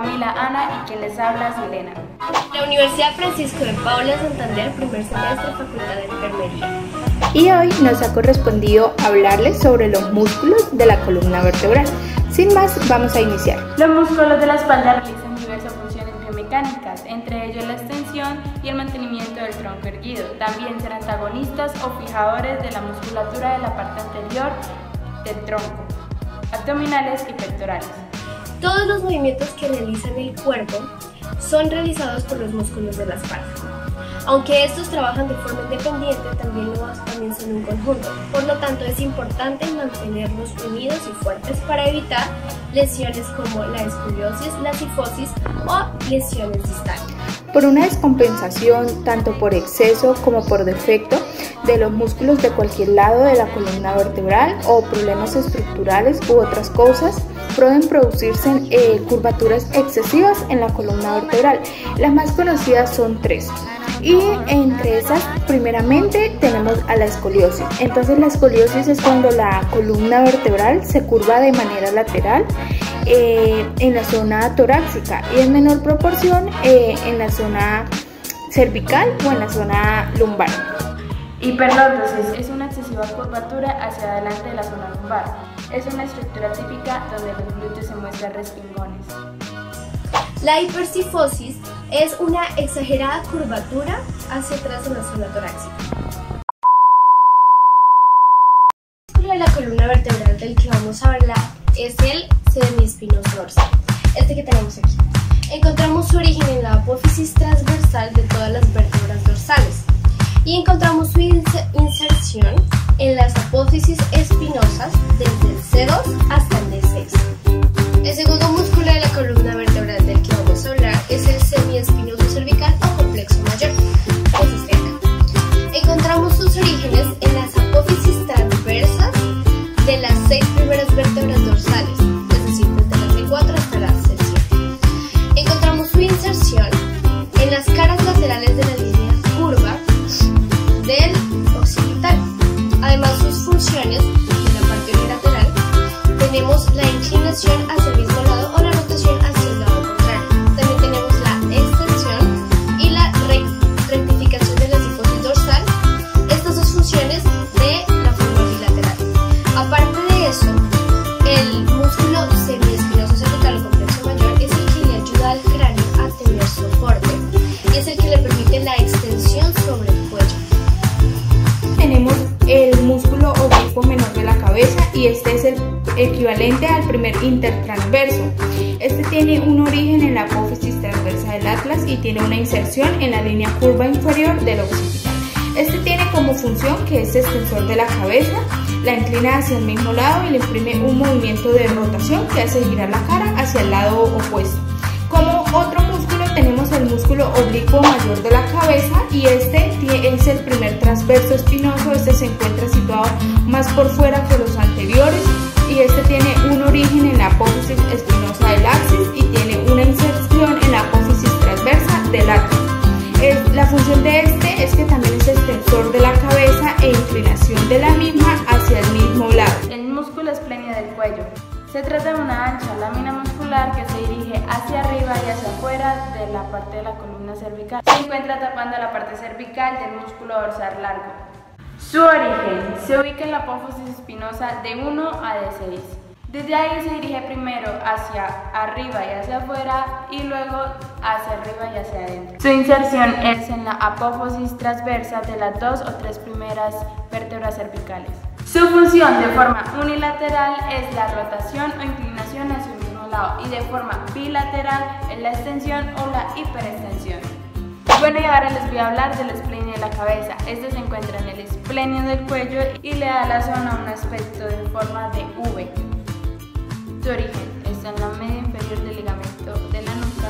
Camila, Ana y quien les habla, Selena. La Universidad Francisco de Paula Santander, primer semestre, Facultad de Enfermería. Y hoy nos ha correspondido hablarles sobre los músculos de la columna vertebral. Sin más, vamos a iniciar. Los músculos de la espalda realizan diversas funciones biomecánicas, entre ellos la extensión y el mantenimiento del tronco erguido. También ser antagonistas o fijadores de la musculatura de la parte anterior del tronco, abdominales y pectorales. Todos los movimientos que realizan el cuerpo son realizados por los músculos de la espalda. Aunque estos trabajan de forma independiente, también son un conjunto. Por lo tanto, es importante mantenerlos unidos y fuertes para evitar lesiones como la escoliosis, la cifosis o lesiones distales. Por una descompensación, tanto por exceso como por defecto, de los músculos de cualquier lado de la columna vertebral o problemas estructurales u otras cosas, pueden producirse curvaturas excesivas en la columna vertebral. Las más conocidas son tres. Y entre esas, primeramente, tenemos a la escoliosis. Entonces, la escoliosis es cuando la columna vertebral se curva de manera lateral en la zona torácica y en menor proporción en la zona cervical o en la zona lumbar. Hiperlordosis es una excesiva curvatura hacia adelante de la zona lumbar. Es una estructura típica donde los glúteos se muestran respingones. La hipercifosis es una exagerada curvatura hacia atrás en la zona torácica. El músculo de la columna vertebral del que vamos a hablar es el semiespinoso dorsal, este que tenemos aquí. Encontramos su origen en la apófisis transversal de todas las vértebras dorsales y encontramos su inserción en las apófisis espinosas desde el C2 hasta el D6. El segundo músculo de la columna vertebral del que vamos a hablar es el semiespinoso cervical o complexo mayor, que es este acá. Encontramos sus orígenes en las apófisis transversas de las 6 primeras vértebras dorsales, es decir, desde la C4 hasta la C7. Encontramos su inserción en las caras laterales de la línea curva del occipital. Además, sus funciones en la parte unilateral tenemos la inclinación hacia el mismo lado o la rotación hacia el lado contrario. También tenemos la extensión y la rectificación de la cifosis dorsal. Estas dos funciones de la forma bilateral. Aparte de eso, el músculo semiespinoso cervical o complexo mayor es el que le ayuda al cráneo a tener soporte y es el que le permite la extensión sobre el cuello. Tenemos el músculo oblicuo menor de la cabeza y este es el equivalente al primer intertransverso. Este tiene un origen en la apófisis transversa del atlas y tiene una inserción en la línea curva inferior del occipital. Este tiene como función que es extensor de la cabeza, la inclina hacia el mismo lado y le imprime un movimiento de rotación que hace girar la cara hacia el lado opuesto. Como otro músculo tenemos el músculo oblicuo mayor de la cabeza y este es el primer transverso espinoso. Este se encuentra situado más por fuera que los anteriores y este tiene un origen en la apófisis espinosa del axis y tiene una inserción en la apófisis transversa del atlas. La función de este es que también es extensor de la cabeza e inclinación de la misma hacia el mismo lado. El músculo espléneo del cuello. Se trata de una ancha lámina muscular que se dirige hacia arriba y hacia afuera de la parte de la columna cervical. Se encuentra tapando la parte cervical del músculo dorsal largo. Su origen se ubica en la apófisis espinosa de 1 a D6. Desde ahí se dirige primero hacia arriba y hacia afuera y luego hacia arriba y hacia adentro. Su inserción es en la apófisis transversa de las 2 o 3 primeras vértebras cervicales. Su función de forma unilateral es la rotación o inclinación hacia el mismo lado y de forma bilateral es la extensión o la hiperextensión. Bueno, y ahora les voy a hablar del esplenio de la cabeza. Este se encuentra en el esplenio del cuello y le da a la zona un aspecto de forma de V. Su origen está en la media inferior del ligamento de la nuca,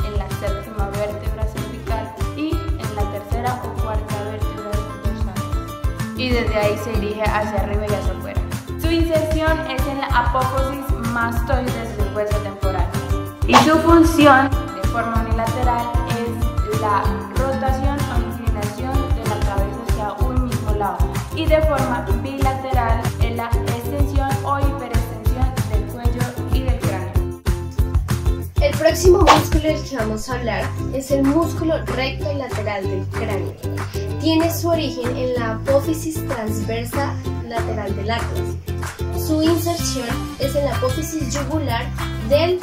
en la séptima vértebra cervical y en la tercera o cuarta vértebra dorsal. Y desde ahí se dirige hacia arriba y hacia afuera. Su inserción es en la apófisis mastoides del hueso temporal. Y su función de forma unilateral es la rotación o inclinación de la cabeza hacia un mismo lado. Y de forma bilateral es la extensión o hiperextensión del cuello y del cráneo. próximo músculo del que vamos a hablar es el músculo recto y lateral del cráneo. Tiene su origen en la apófisis transversa lateral del atlas. Su inserción es en la apófisis yugular del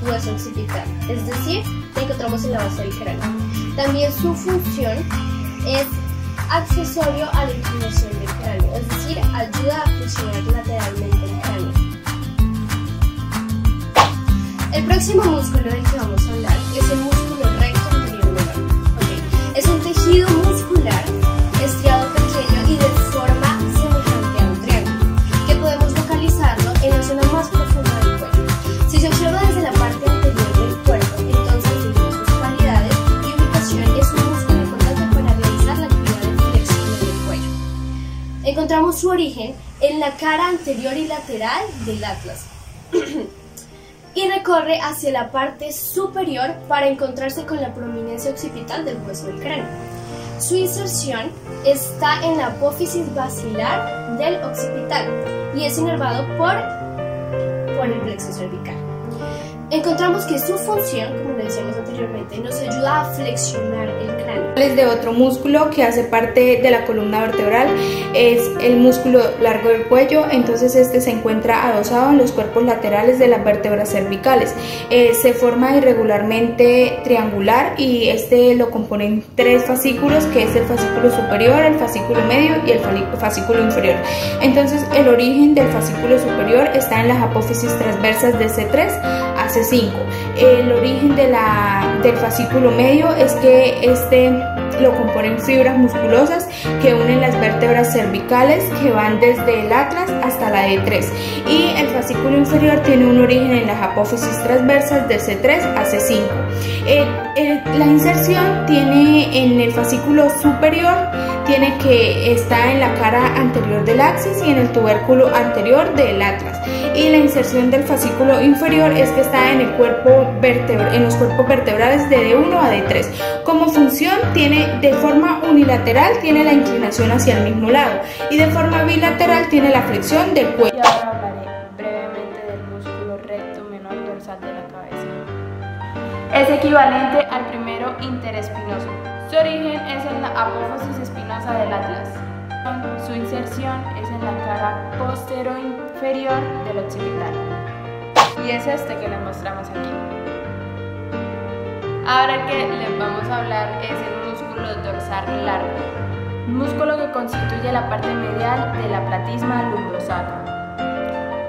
hueso occipital, es decir, la encontramos en la base del cráneo. También su función es accesorio a la inclinación del cráneo, es decir, ayuda a flexionar lateralmente el cráneo. El próximo músculo del que vamos a hablar es el músculo recto anterior menor. Es un tejido muscular estriado pequeño y de forma semejante a un triángulo, que podemos localizarlo en la zona más profunda del cuerpo. Si se observa desde la parte anterior del cuerpo, entonces según sus cualidades y ubicación es un músculo importante para realizar la actividad de flexión del cuello. Encontramos su origen en la cara anterior y lateral del atlas. Y recorre hacia la parte superior para encontrarse con la prominencia occipital del hueso del cráneo. Su inserción está en la apófisis basilar del occipital y es inervado por el plexo cervical. Encontramos que su función, como le decíamos anteriormente, nos ayuda a flexionar el cráneo. De otro músculo que hace parte de la columna vertebral es el músculo largo del cuello. Entonces este se encuentra adosado en los cuerpos laterales de las vértebras cervicales. Se forma irregularmente triangular y este lo componen tres fascículos, que es el fascículo superior, el fascículo medio y el fascículo inferior. Entonces el origen del fascículo superior está en las apófisis transversas de C3 a C5. El origen del fascículo medio es que este lo componen fibras musculosas que unen las vértebras cervicales que van desde el atlas hasta la D3, y el fascículo inferior tiene un origen en las apófisis transversas de C3 a C5. La inserción tiene en el fascículo superior, tiene que está en la cara anterior del axis y en el tubérculo anterior del atlas, y la inserción del fascículo inferior es que está en los cuerpos vertebrales de D1 a D3. Como función, de forma unilateral tiene la inclinación hacia el mismo lado y de forma bilateral tiene la flexión del cuello. Y ahora hablaré brevemente del músculo recto menor dorsal de la cabeza. Es equivalente al primero interespinoso. Su origen es en la apófisis espinosa del atlas. Su inserción es en la cara posterior-inferior del occipital. Y es este que le mostramos aquí. Ahora el que les vamos a hablar es el músculo dorsal largo, músculo que constituye la parte medial de la platisma lumbosacro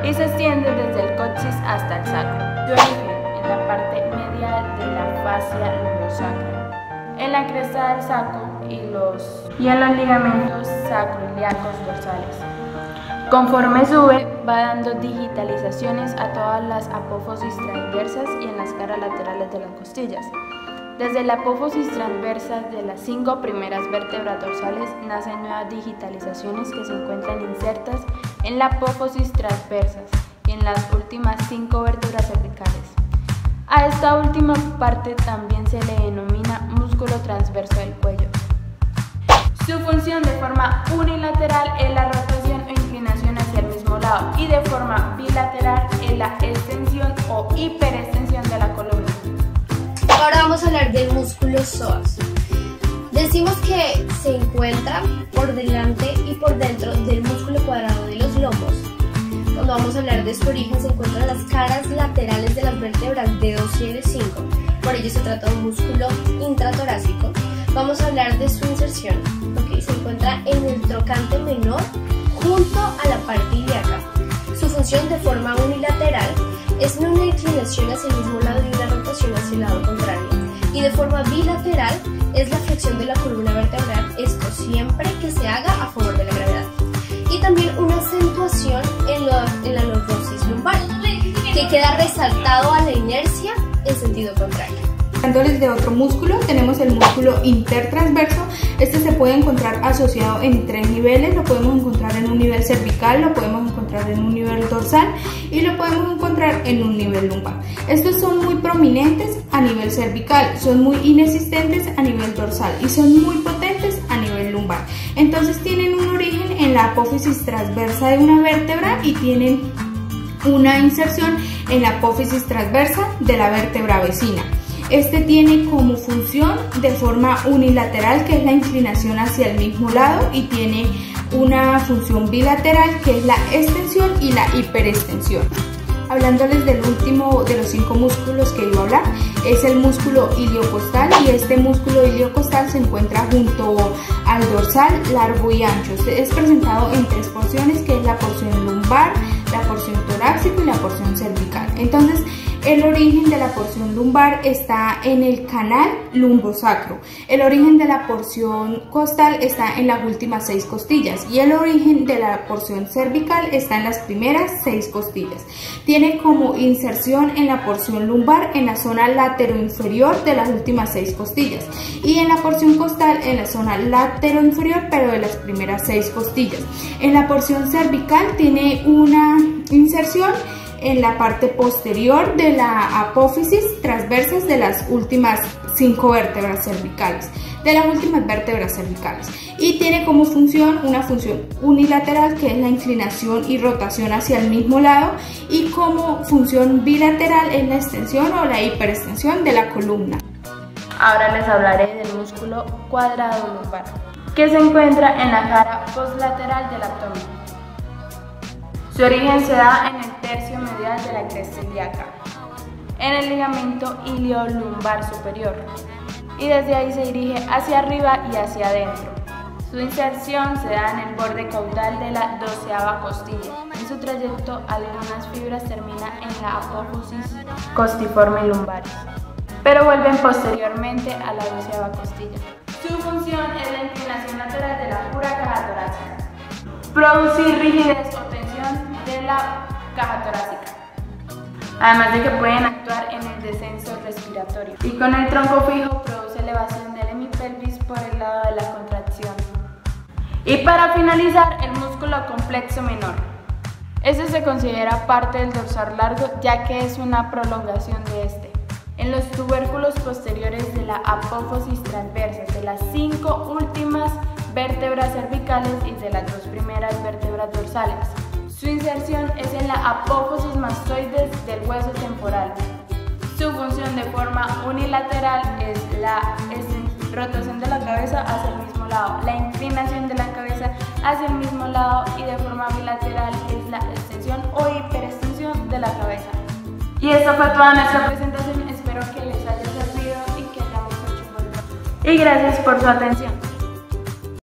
y se extiende desde el coxis hasta el sacro. Su origen en la parte medial de la fascia lumbosacra, en la cresta del sacro y en los ligamentos sacroiliacos dorsales. Conforme sube, va dando digitalizaciones a todas las apófisis transversas y en las caras laterales de las costillas. Desde la apófisis transversa de las 5 primeras vértebras dorsales nacen nuevas digitalizaciones que se encuentran insertas en la apófisis transversas y en las últimas 5 vértebras cervicales. A esta última parte también se le denomina músculo transverso del cuello. Su función de forma unilateral es la rotación o inclinación hacia el mismo lado y de forma bilateral es la extensión o hiperextensión de la columna. Ahora vamos a hablar del músculo psoas. Decimos que se encuentra por delante y por dentro del músculo cuadrado de los lomos. Cuando vamos a hablar de su origen, se encuentran las caras laterales de las vértebras D2 y D5. Por ello se trata de un músculo intratorácico. Vamos a hablar de su inserción. Se encuentra en el trocante menor junto a la parte ilíaca. Su función de forma unilateral es una inclinación hacia el mismo lado y una rotación hacia el lado contrario. Y de forma bilateral es la flexión de la columna vertebral, esto siempre que se haga a favor de la gravedad. Y también una acentuación en la lordosis lumbar, que queda resaltado a la inercia en sentido contrario. Hablándoles de otro músculo, tenemos el músculo intertransverso. Este se puede encontrar asociado en 3 niveles. Lo podemos encontrar en un nivel cervical, lo podemos encontrar en un nivel dorsal y lo podemos encontrar en un nivel lumbar. Estos son muy prominentes a nivel cervical, son muy inexistentes a nivel dorsal y son muy potentes a nivel lumbar. Entonces tienen un origen en la apófisis transversa de una vértebra y tienen una inserción en la apófisis transversa de la vértebra vecina. Este tiene como función de forma unilateral, que es la inclinación hacia el mismo lado, y tiene una función bilateral, que es la extensión y la hiperextensión. Hablándoles del último de los 5 músculos que iba a hablar, es el músculo iliocostal, y este músculo iliocostal se encuentra junto al dorsal, largo y ancho. Es presentado en 3 porciones, que es la porción lumbar, la porción torácica y la porción cervical. Entonces, el origen de la porción lumbar está en el canal lumbosacro. El origen de la porción costal está en las últimas 6 costillas, y el origen de la porción cervical está en las primeras 6 costillas. Tiene como inserción en la porción lumbar en la zona lateroinferior de las últimas 6 costillas, y en la porción costal en la zona lateroinferior, pero de las primeras 6 costillas. En la porción cervical tiene una inserción en la parte posterior de la apófisis transversas de las últimas 5 vértebras cervicales, y tiene como función una función unilateral, que es la inclinación y rotación hacia el mismo lado, y como función bilateral es la extensión o la hiperextensión de la columna. Ahora les hablaré del músculo cuadrado lumbar, que se encuentra en la cara postlateral del abdomen. Su origen se da en el tercio medial de la cresta ilíaca, en el ligamento iliolumbar superior, y desde ahí se dirige hacia arriba y hacia adentro. Su inserción se da en el borde caudal de la 12ª costilla. En su trayecto, algunas fibras terminan en la apófisis costiforme lumbaris, pero vuelven posteriormente a la 12ª costilla. Su función es la inclinación lateral de la pura caja torácica, producir rigidez o tensión de la caja torácica, además de que pueden actuar en el descenso respiratorio, y con el tronco fijo produce elevación del hemipelvis por el lado de la contracción. Y para finalizar, el músculo complexo menor. Este se considera parte del dorsal largo, ya que es una prolongación de este. En los tubérculos posteriores de la apófisis transversa de las 5 últimas vértebras cervicales y de las 2 primeras vértebras dorsales. Su inserción es en la apófisis mastoides del hueso temporal. Su función de forma unilateral es la rotación de la cabeza hacia el mismo lado, la inclinación de la cabeza hacia el mismo lado, y de forma bilateral es la extensión o hiperextensión de la cabeza. Y esta fue toda nuestra presentación, espero que les haya servido y que hayamos hecho un buen trabajo. Y gracias por su atención.